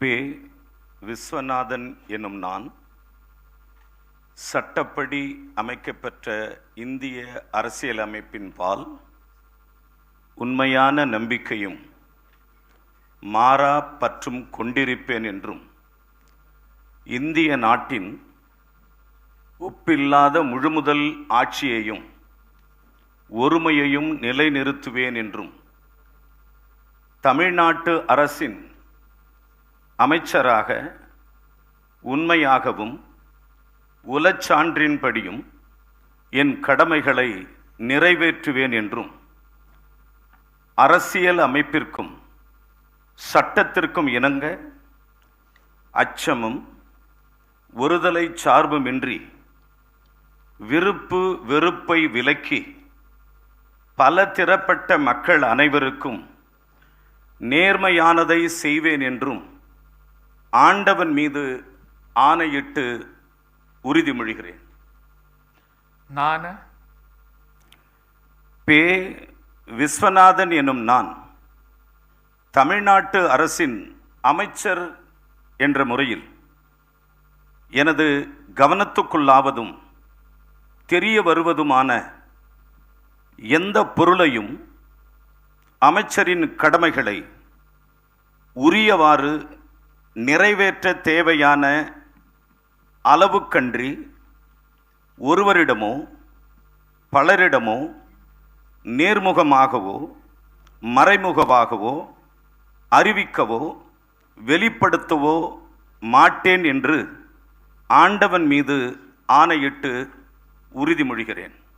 பே. விஸ்வநாதன் என்னும் நான் சட்டப்படி அமைக்கப்பெற்ற இந்திய அரசியலமைப்பின் பால் உண்மையான நம்பிக்கையும் மாறா பற்றும் கொண்டிருப்பேன் என்றும் இந்திய நாட்டின் ஒப்பில்லாத முழுமுதல் ஆட்சியையும் ஒருமையையும் நிலைநிறுத்துவேன் என்றும் தமிழ்நாட்டு அரசின் அமைச்சராக உண்மையாகவும் உலச்சான்றின்படியும் என் கடமைகளை நிறைவேற்றுவேன் என்றும் அரசியல் அமைப்பிற்கும் சட்டத்திற்கும் இணங்க அச்சமும் ஒருதலை சார்புமின்றி விருப்பு வெறுப்பை விலக்கி பல திறப்பட்ட மக்கள் அனைவருக்கும் நேர்மையானதை செய்வேன் என்றும் ஆண்டவன் மீது ஆணையிட்டு உறுதிமொழிகிறேன். நான் பே. விஸ்வநாதன் எனும் நான் தமிழ்நாட்டு அரசின் அமைச்சர் என்ற முறையில் எனது கவனத்துக்குள்ளாவதும் தெரிய வருவதுமான எந்த பொருளையும் அமைச்சரின் கடமைகளை உரியவாறு நிறைவேற்ற தேவையான அளவுக்கன்றி ஒருவரிடமோ பலரிடமோ நேர்முகமாகவோ மறைமுகமாகவோ அறிவிக்கவோ வெளிப்படுத்தவோ மாட்டேன் என்று ஆண்டவன் மீது ஆணையிட்டு உறுதிமொழிகிறேன்.